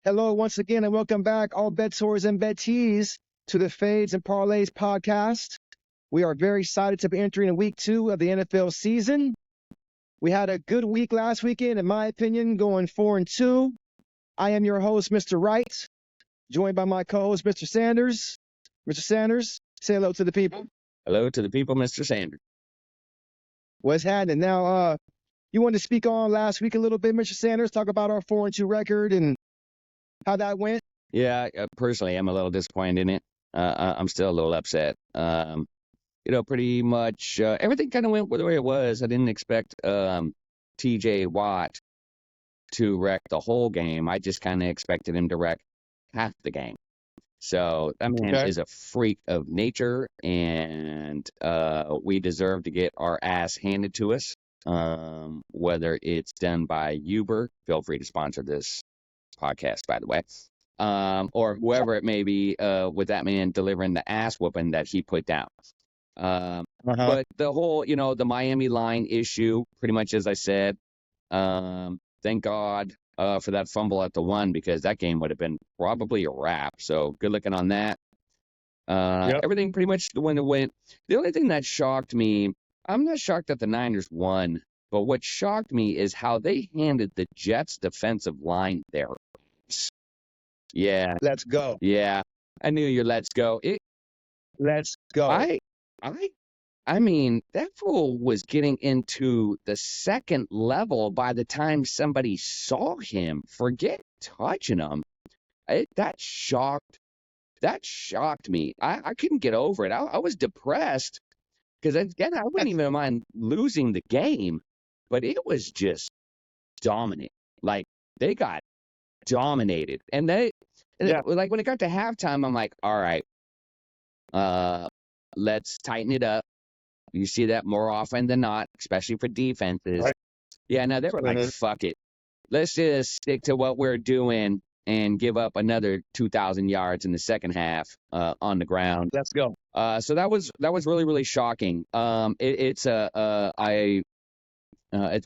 Hello once again and welcome back, all bettors and bettees, to the Fades and Parlays podcast. We are very excited to be entering week 2 of the NFL season. We had a good week last weekend, in my opinion, going 4-2. I am your host, Mr. Wright, joined by my co-host, Mr. Sanders. Mr. Sanders, say hello to the people. Hello to the people, Mr. Sanders. What's happening? Now, you wanted to speak on last week a little bit, Mr. Sanders, talk about our 4-2 record and how that went? Yeah, personally, I'm a little disappointed in it. I'm still a little upset. Pretty much everything kind of went the way it was. I didn't expect T.J. Watt to wreck the whole game. I just kind of expected him to wreck half the game. So that man is a freak of nature, and we deserve to get our ass handed to us. Whether it's done by Uber, feel free to sponsor this podcast, by the way, or whoever it may be, with that man delivering the ass whooping that he put down. But the whole, the Miami line issue, pretty much as I said, thank God for that fumble at the 1, because that game would have been probably a wrap. So good looking on that. Everything pretty much when it went. The only thing that shocked me, I'm not shocked that the Niners won, but what shocked me is how they handed the Jets defensive line there. Yeah. Let's go. Yeah. I knew your let's go. Let's go. I mean, that fool was getting into the second level by the time somebody saw him. Forget touching him. That shocked me. I couldn't get over it. I was depressed because, again, I wouldn't even mind losing the game, but it was just dominant. Like, they got dominated. And like, when it got to halftime, I'm like, all right, let's tighten it up. You see that more often than not, especially for defenses. Right. Yeah, no, they were like, fuck it. Let's just stick to what we're doing and give up another 2,000 yards in the second half on the ground. Let's go. So that was really, really shocking. It's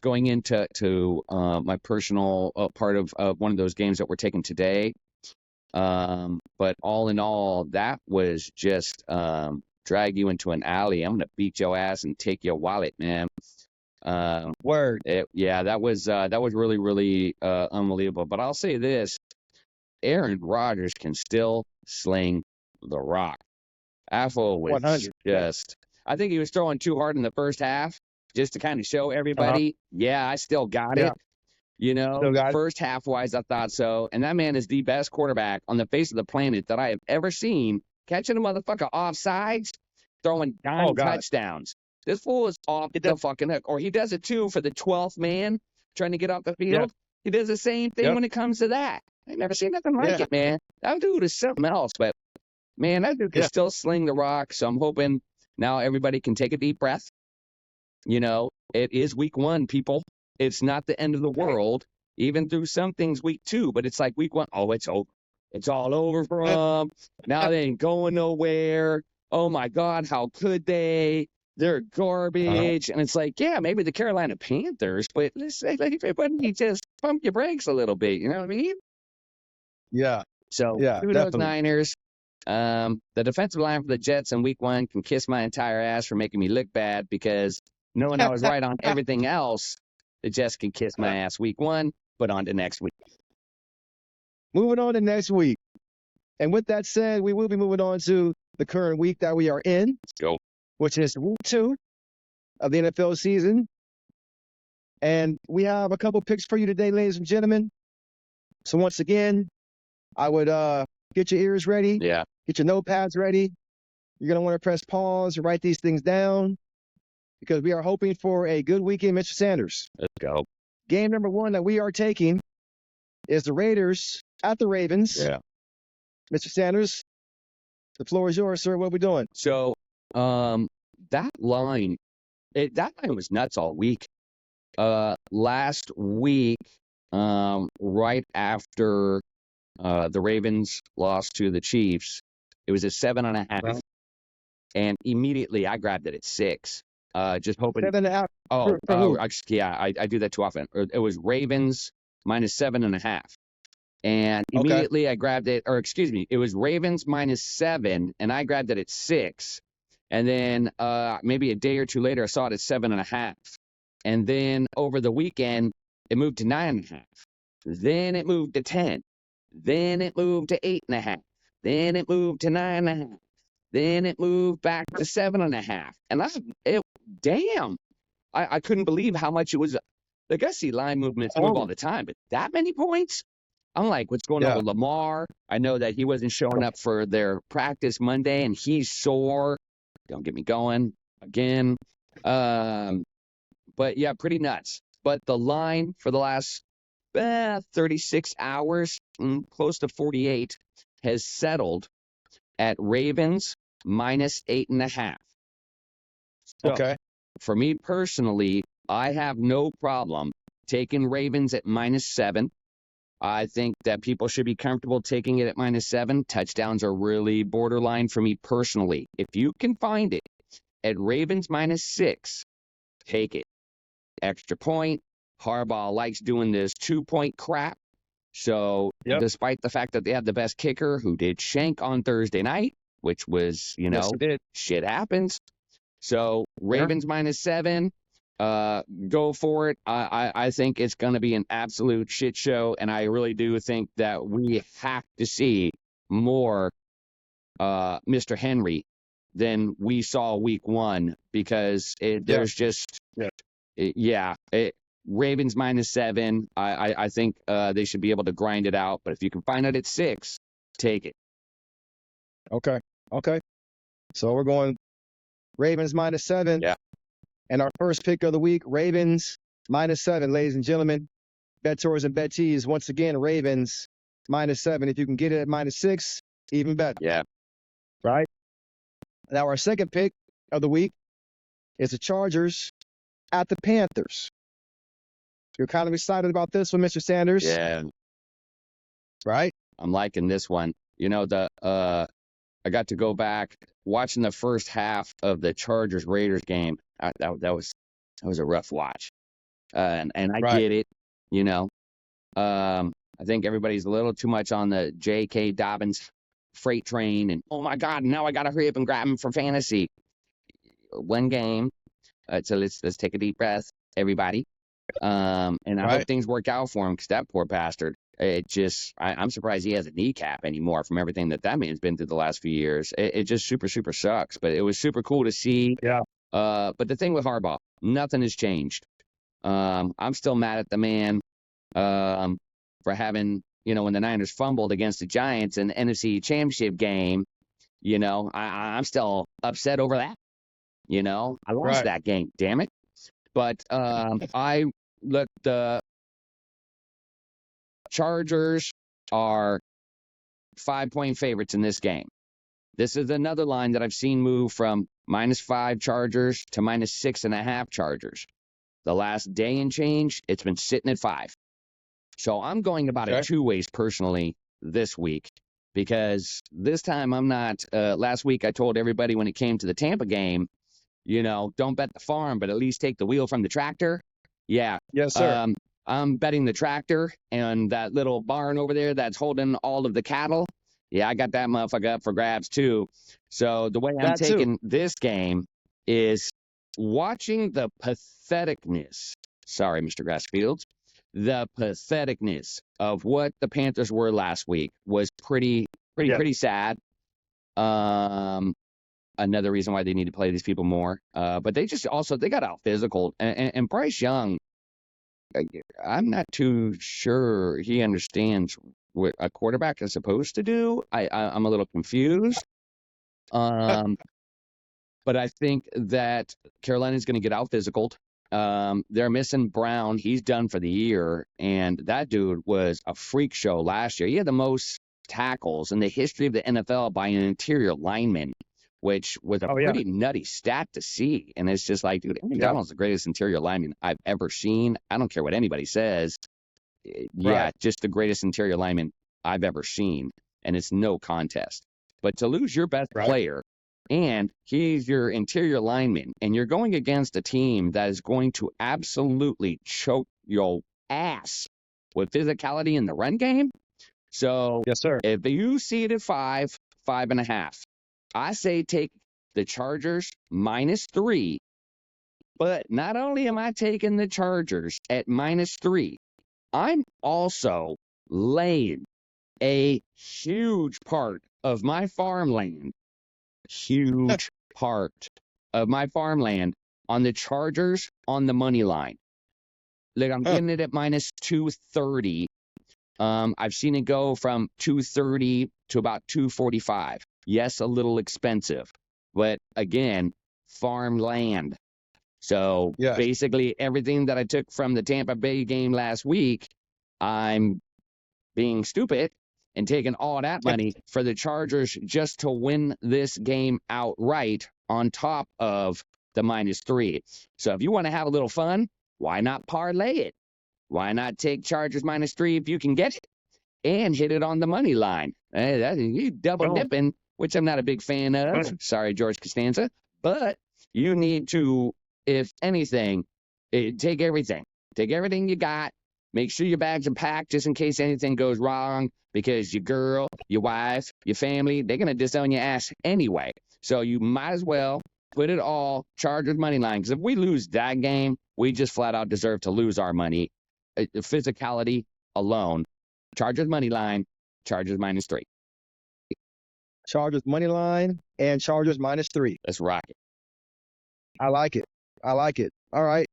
going into my personal part of one of those games that we're taking today. But all in all, that was just drag you into an alley. I'm gonna beat your ass and take your wallet, man. Word. That was really, really unbelievable. But I'll say this: Aaron Rodgers can still sling the rock. Affle was 100. just. I think he was throwing too hard in the first half, just to kind of show everybody, yeah, I still got it. First half wise, I thought so. And that man is the best quarterback on the face of the planet that I have ever seen. Catching a motherfucker offsides, throwing dime touchdowns. This fool is off the fucking hook. Or he does it too for the 12th man trying to get off the field. He does the same thing when it comes to that. I've never seen nothing like it, man. That dude is something else. But, man, that dude can still sling the rock. So I'm hoping now everybody can take a deep breath. It is week 1, people. It's not the end of the world. Even through some things week 2, but it's like week 1. Oh, it's over. It's all over for them. Now they ain't going nowhere. Oh, my God, how could they? They're garbage. And it's like, yeah, maybe the Carolina Panthers, but let's say, like, everybody just pump your brakes a little bit. You know what I mean? Yeah. So, kudos, Niners. The defensive line for the Jets in week 1 can kiss my entire ass for making me look bad, because knowing I was right on everything else, the Jets can kiss my ass week 1, but on to next week. Moving on to next week. And with that said, we will be moving on to the current week that we are in. Let's go. Which is week 2 of the NFL season. And we have a couple picks for you today, ladies and gentlemen. So once again, I would get your ears ready. Yeah. Get your notepads ready. You're going to want to press pause and write these things down, because we are hoping for a good weekend, Mr. Sanders. Let's go. Game number 1 that we are taking is the Raiders at the Ravens. Yeah. Mr. Sanders, the floor is yours, sir. What are we doing? So, that line was nuts all week. Last week, right after the Ravens lost to the Chiefs, it was at 7.5, and immediately I grabbed it at 6. Just hoping. 7.5. I do that too often. It was Ravens minus 7.5. And Okay. immediately I grabbed it, or excuse me, it was Ravens -7, and I grabbed it at 6. And then maybe a day or two later, I saw it at 7.5. And then over the weekend, it moved to 9.5. Then it moved to 10. Then it moved to 8.5. Then it moved to 9.5. Then it moved back to 7.5. And damn, I couldn't believe how much it was. Like, I see line movements move all Oh. the time, but that many points? I'm like, what's going on Yeah. with Lamar? I know that he wasn't showing up for their practice Monday, and he's sore. Don't get me going again. But yeah, pretty nuts. But the line for the last 36 hours, close to 48, has settled at Ravens -8.5. So Okay. for me personally, I have no problem taking Ravens at -7. I think that people should be comfortable taking it at -7. Touchdowns are really borderline for me personally. If you can find it at Ravens -6, take it. Extra point. Harbaugh likes doing this 2-point crap. So Yep. despite the fact that they had the best kicker who did shank on Thursday night, which was, Yes, it did. shit happens. So Sure. Ravens -7, go for it. I think it's going to be an absolute shit show, and I really do think that we have to see more Mr. Henry than we saw week 1, because there's just Ravens -7. I think they should be able to grind it out, but if you can find it at 6, take it. Okay. Okay. So we're going Ravens -7. Yeah. And our first pick of the week, Ravens -7, ladies and gentlemen. Bettors and bettees, once again, Ravens -7. If you can get it at -6, even better. Yeah. Right? Now, our second pick of the week is the Chargers at the Panthers. You're kind of excited about this one, Mr. Sanders? Yeah. Right? I'm liking this one. I got to go back watching the first half of the Chargers Raiders game. That was a rough watch. And I Right. get it, I think everybody's a little too much on the J.K. Dobbins freight train, and oh my God, now I got to hurry up and grab him for fantasy. One game. So let's take a deep breath, everybody. And I hope things work out for him, because that poor bastard, I'm surprised he has a kneecap anymore from everything that man's been through the last few years. It just super, super sucks, but it was super cool to see. Yeah. But the thing with Harbaugh, nothing has changed. I'm still mad at the man for having, when the Niners fumbled against the Giants in the NFC Championship game, I'm still upset over that. I lost that game, damn it. But the Chargers are 5-point favorites in this game. This is another line that I've seen move from -5 Chargers to -6.5 Chargers. The last day and change, it's been sitting at 5. So I'm going about it 2 ways personally this week, because this time I'm not. Last week I told everybody when it came to the Tampa game, don't bet the farm, but at least take the wheel from the tractor. Yeah. Yes, sir. I'm betting the tractor and that little barn over there that's holding all of the cattle. Yeah, I got that motherfucker up for grabs too. So the way I'm taking this game is watching the patheticness. Sorry, Mr. Grassfields. The patheticness of what the Panthers were last week was pretty sad. Another reason why they need to play these people more. But they got out physical. And Bryce Young, I'm not too sure he understands what a quarterback is supposed to do. I'm a little confused. But I think that Carolina's going to get out physical. They're missing Brown. He's done for the year. And that dude was a freak show last year. He had the most tackles in the history of the NFL by an interior lineman, which was a pretty nutty stat to see. And it's just like, dude, Aaron Donald's the greatest interior lineman I've ever seen. I don't care what anybody says. Yeah, just the greatest interior lineman I've ever seen. And it's no contest. But to lose your best player, and he's your interior lineman, and you're going against a team that is going to absolutely choke your ass with physicality in the run game, So Yes, sir. if you see it at 5.5, I say take the Chargers -3. But not only am I taking the Chargers at -3, I'm also laying a huge part of my farmland, huge part of my farmland on the Chargers on the money line. Look, I'm getting it at -230. I've seen it go from 230 to about 245. Yes, a little expensive, but again, farmland. So Yes. basically, everything that I took from the Tampa Bay game last week, I'm being stupid and taking all that money for the Chargers just to win this game outright on top of the -3. So if you want to have a little fun, why not parlay it? Why not take Chargers -3 if you can get it and hit it on the money line? You double Oh. dipping, which I'm not a big fan of. Sorry, George Costanza. But you need to, if anything, take everything. Take everything you got. Make sure your bags are packed just in case anything goes wrong, because your girl, your wife, your family, they're going to disown your ass anyway. So you might as well put it all Chargers money line, because if we lose that game, we just flat out deserve to lose our money. Physicality alone. Chargers money line, Chargers -3. Chargers money line and Chargers -3. Let's rock it. I like it. I like it. All right.